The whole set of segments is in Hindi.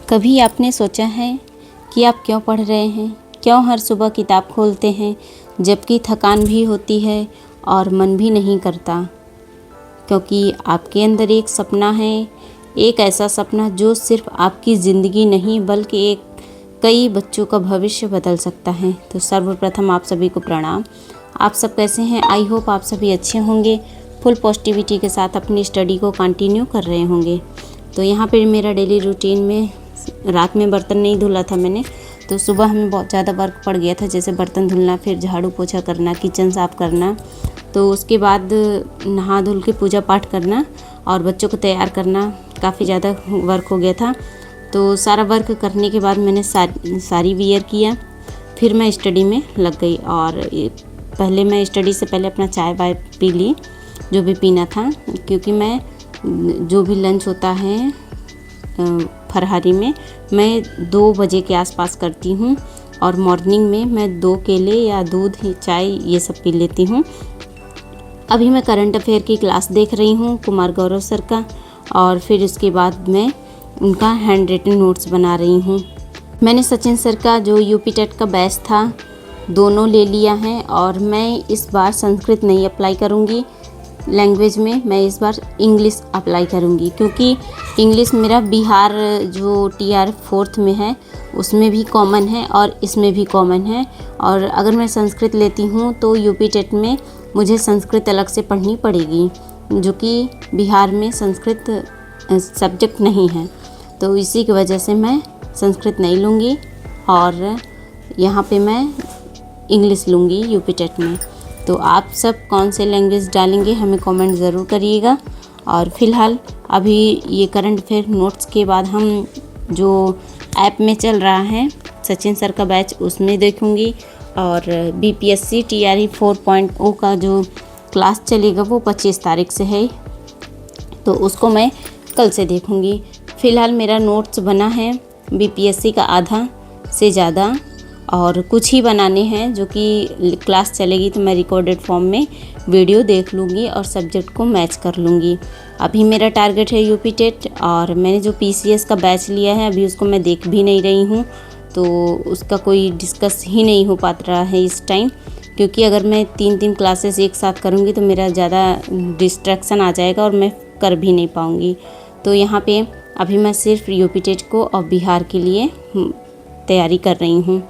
कभी आपने सोचा है कि आप क्यों पढ़ रहे हैं, क्यों हर सुबह किताब खोलते हैं जबकि थकान भी होती है और मन भी नहीं करता? क्योंकि आपके अंदर एक सपना है, एक ऐसा सपना जो सिर्फ आपकी ज़िंदगी नहीं बल्कि एक कई बच्चों का भविष्य बदल सकता है। तो सर्वप्रथम आप सभी को प्रणाम। आप सब कैसे हैं? आई होप आप सभी अच्छे होंगे, फुल पॉजिटिविटी के साथ अपनी स्टडी को कंटिन्यू कर रहे होंगे। तो यहाँ पे मेरा डेली रूटीन में रात में बर्तन नहीं धुला था मैंने, तो सुबह हमें बहुत ज़्यादा वर्क पड़ गया था, जैसे बर्तन धुलना, फिर झाड़ू पोछा करना, किचन साफ़ करना, तो उसके बाद नहा धुल के पूजा पाठ करना और बच्चों को तैयार करना, काफ़ी ज़्यादा वर्क हो गया था। तो सारा वर्क करने के बाद मैंने सारी वियर किया, फिर मैं स्टडी में लग गई। और पहले मैं स्टडी से पहले अपना चाय वाय पी ली, जो भी पीना था, क्योंकि मैं जो भी लंच होता है फरहारी में मैं 2 बजे के आसपास करती हूँ और मॉर्निंग में मैं 2 केले या दूध चाय ये सब पी लेती हूँ। अभी मैं करंट अफेयर की क्लास देख रही हूँ कुमार गौरव सर का, और फिर उसके बाद मैं उनका हैंड रिटन नोट्स बना रही हूँ। मैंने सचिन सर का जो यूपी टेट का बैच था दोनों ले लिया है, और मैं इस बार संस्कृत नहीं अप्लाई करूँगी लैंग्वेज में, मैं इस बार इंग्लिश अप्लाई करूँगी, क्योंकि इंग्लिश मेरा बिहार जो TR 4th में है उसमें भी कॉमन है और इसमें भी कॉमन है। और अगर मैं संस्कृत लेती हूँ तो यूपी टेट में मुझे संस्कृत अलग से पढ़नी पड़ेगी, जो कि बिहार में संस्कृत सब्जेक्ट नहीं है। तो इसी की वजह से मैं संस्कृत नहीं लूँगी और यहाँ पे मैं इंग्लिश लूँगी यूपी टेट में। तो आप सब कौन से लैंग्वेज डालेंगे हमें कमेंट ज़रूर करिएगा। और फ़िलहाल अभी ये करंट अफेयर नोट्स के बाद हम जो ऐप में चल रहा है सचिन सर का बैच उसमें देखूँगी, और BPSC TRE 4.0 का जो क्लास चलेगा वो 25 तारीख से है, तो उसको मैं कल से देखूँगी। फ़िलहाल मेरा नोट्स बना है BPSC का आधा से ज़्यादा, और कुछ ही बनाने हैं जो कि क्लास चलेगी तो मैं रिकॉर्डेड फॉर्म में वीडियो देख लूँगी और सब्जेक्ट को मैच कर लूँगी। अभी मेरा टारगेट है यूपी टेट, और मैंने जो PCS का बैच लिया है अभी उसको मैं देख भी नहीं रही हूँ, तो उसका कोई डिस्कस ही नहीं हो पा रहा है इस टाइम, क्योंकि अगर मैं 3 क्लासेस एक साथ करूँगी तो मेरा ज़्यादा डिस्ट्रैक्शन आ जाएगा और मैं कर भी नहीं पाऊँगी। तो यहाँ पे अभी मैं सिर्फ यूपी टेट को और बिहार के लिए तैयारी कर रही हूँ।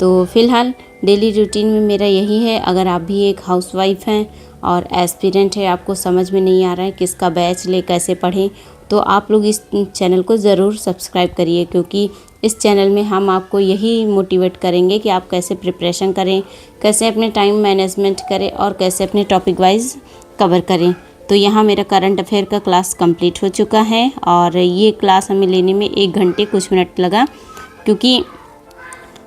तो फ़िलहाल डेली रूटीन में मेरा यही है। अगर आप भी एक हाउसवाइफ हैं और एस्पिरेंट है, आपको समझ में नहीं आ रहा है किसका बैच ले, कैसे पढ़ें, तो आप लोग इस चैनल को ज़रूर सब्सक्राइब करिए, क्योंकि इस चैनल में हम आपको यही मोटिवेट करेंगे कि आप कैसे प्रिपरेशन करें, कैसे अपने टाइम मैनेजमेंट करें और कैसे अपने टॉपिक वाइज कवर करें। तो यहाँ मेरा करंट अफेयर का क्लास कंप्लीट हो चुका है, और ये क्लास हमें लेने में 1 घंटे कुछ मिनट लगा, क्योंकि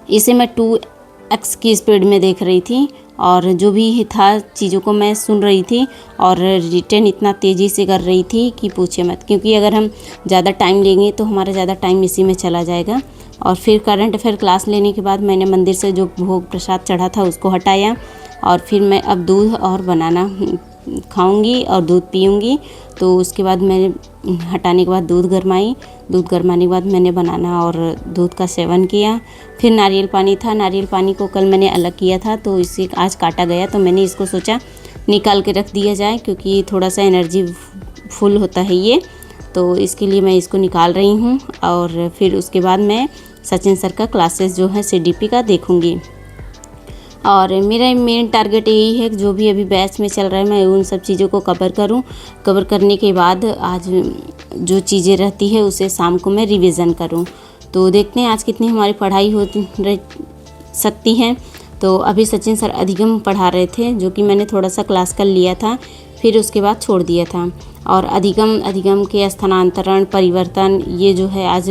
इसे मैं 2x की स्पीड में देख रही थी, और जो भी था चीज़ों को मैं सुन रही थी, और रिटर्न इतना तेज़ी से कर रही थी कि पूछे मत, क्योंकि अगर हम ज़्यादा टाइम लेंगे तो हमारा ज़्यादा टाइम इसी में चला जाएगा। और फिर करंट अफेयर क्लास लेने के बाद मैंने मंदिर से जो भोग प्रसाद चढ़ा था उसको हटाया, और फिर मैं अब दूध और बनाना खाऊंगी और दूध पीऊंगी। तो उसके बाद मैंने हटाने के बाद दूध गरमाई, दूध गरमाने के बाद मैंने बनाना और दूध का सेवन किया। फिर नारियल पानी था, नारियल पानी को कल मैंने अलग किया था, तो इसे आज काटा गया, तो मैंने इसको सोचा निकाल के रख दिया जाए, क्योंकि थोड़ा सा एनर्जी फुल होता है ये, तो इसके लिए मैं इसको निकाल रही हूँ। और फिर उसके बाद मैं सचिन सर का क्लासेस जो है CDP का देखूँगी। और मेरा मेन टारगेट यही है कि जो भी अभी बैच में चल रहा है मैं उन सब चीज़ों को कवर करूं। कवर करने के बाद आज जो चीज़ें रहती है उसे शाम को मैं रिवीज़न करूं। तो देखते हैं आज कितनी हमारी पढ़ाई हो सकती है। तो अभी सचिन सर अधिगम पढ़ा रहे थे, जो कि मैंने थोड़ा सा क्लास कर लिया था, फिर उसके बाद छोड़ दिया था। और अधिगम के स्थानांतरण, परिवर्तन, ये जो है आज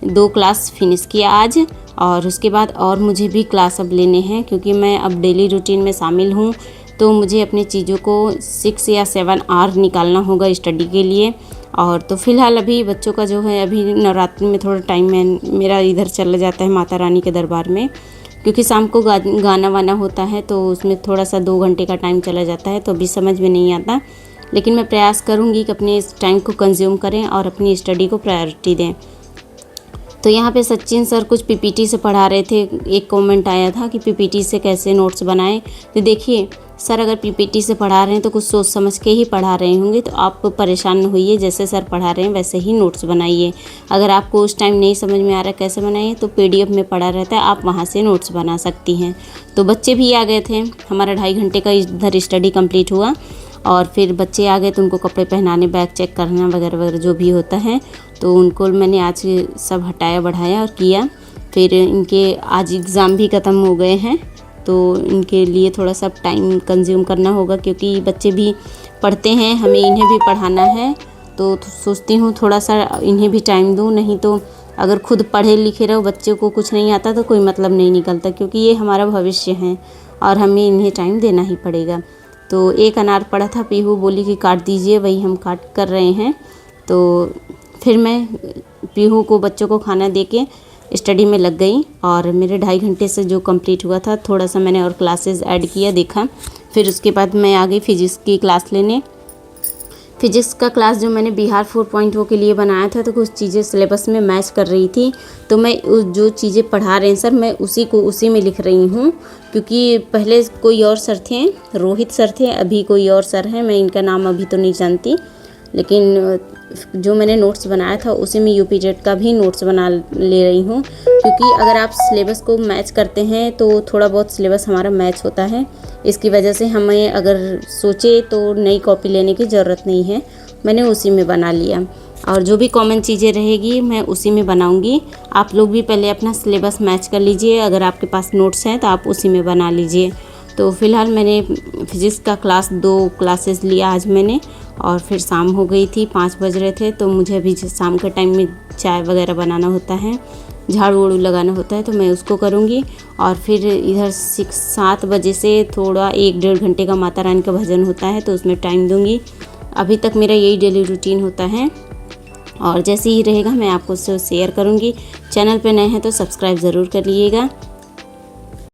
2 क्लास फिनिश किया आज। और उसके बाद और मुझे भी क्लास अब लेने हैं, क्योंकि मैं अब डेली रूटीन में शामिल हूँ, तो मुझे अपनी चीज़ों को 6 या 7 आवर निकालना होगा स्टडी के लिए। और तो फ़िलहाल अभी बच्चों का जो है अभी नवरात्रि में थोड़ा टाइम मेरा इधर चला जाता है माता रानी के दरबार में, क्योंकि शाम को गाना वाना होता है, तो उसमें थोड़ा सा 2 घंटे का टाइम चला जाता है, तो अभी समझ में नहीं आता। लेकिन मैं प्रयास करूँगी कि अपने इस टाइम को कंज्यूम करें और अपनी स्टडी को प्रायोरिटी दें। तो यहाँ पे सचिन सर कुछ पीपीटी से पढ़ा रहे थे। एक कमेंट आया था कि पीपीटी से कैसे नोट्स बनाएं। तो देखिए सर अगर पीपीटी से पढ़ा रहे हैं तो कुछ सोच समझ के ही पढ़ा रहे होंगे, तो आप परेशान न होइए, जैसे सर पढ़ा रहे हैं वैसे ही नोट्स बनाइए। अगर आपको उस टाइम नहीं समझ में आ रहा कैसे बनाइए तो पीडीएफ में पढ़ा रहता है, आप वहाँ से नोट्स बना सकती हैं। तो बच्चे भी आ गए थे, हमारा 2.5 घंटे का इधर स्टडी कंप्लीट हुआ और फिर बच्चे आ गए तो उनको कपड़े पहनाने, बैग चेक करना वगैरह वगैरह जो भी होता है, तो उनको मैंने आज सब हटाया बढ़ाया और किया। फिर इनके आज एग्ज़ाम भी ख़त्म हो गए हैं, तो इनके लिए थोड़ा सा टाइम कंज्यूम करना होगा क्योंकि बच्चे भी पढ़ते हैं, हमें इन्हें भी पढ़ाना है। तो सोचती हूँ थोड़ा सा इन्हें भी टाइम दूँ, नहीं तो अगर खुद पढ़े लिखे रहो, बच्चे को कुछ नहीं आता तो कोई मतलब नहीं निकलता, क्योंकि ये हमारा भविष्य है और हमें इन्हें टाइम देना ही पड़ेगा। तो एक अनार पड़ा था, पीहू बोली कि काट दीजिए, वही हम काट कर रहे हैं। तो फिर मैं पीहू को, बच्चों को खाना दे के स्टडी में लग गई और मेरे 2.5 घंटे से जो कंप्लीट हुआ था, थोड़ा सा मैंने और क्लासेस ऐड किया, देखा। फिर उसके बाद मैं आ गई फिजिक्स की क्लास लेने। फिजिक्स का क्लास जो मैंने बिहार 4.0 के लिए बनाया था, तो कुछ चीज़ें सिलेबस में मैच कर रही थी, तो मैं जो चीज़ें पढ़ा रहे हैं सर, मैं उसी में लिख रही हूँ। क्योंकि पहले कोई और सर थे, रोहित सर थे, अभी कोई और सर हैं, मैं इनका नाम अभी तो नहीं जानती, लेकिन जो मैंने नोट्स बनाया था उसी में यूपी टेट का भी नोट्स बना ले रही हूँ। क्योंकि अगर आप सिलेबस को मैच करते हैं तो थोड़ा बहुत सिलेबस हमारा मैच होता है, इसकी वजह से हमें अगर सोचे तो नई कॉपी लेने की ज़रूरत नहीं है। मैंने उसी में बना लिया और जो भी कॉमन चीज़ें रहेगी मैं उसी में बनाऊँगी। आप लोग भी पहले अपना सिलेबस मैच कर लीजिए, अगर आपके पास नोट्स हैं तो आप उसी में बना लीजिए। तो फ़िलहाल मैंने फिज़िक्स का क्लास 2 क्लासेस लिया आज मैंने, और फिर शाम हो गई थी, 5 बज रहे थे, तो मुझे अभी शाम के टाइम में चाय वगैरह बनाना होता है, झाड़ू वाड़ू लगाना होता है, तो मैं उसको करूँगी। और फिर इधर 7 बजे से थोड़ा 1-1.5 घंटे का माता रानी का भजन होता है, तो उसमें टाइम दूँगी। अभी तक मेरा यही डेली रूटीन होता है और जैसे ही रहेगा मैं आपको उससे शेयर करूँगी। चैनल पे नए हैं तो सब्सक्राइब ज़रूर कर लीजिएगा।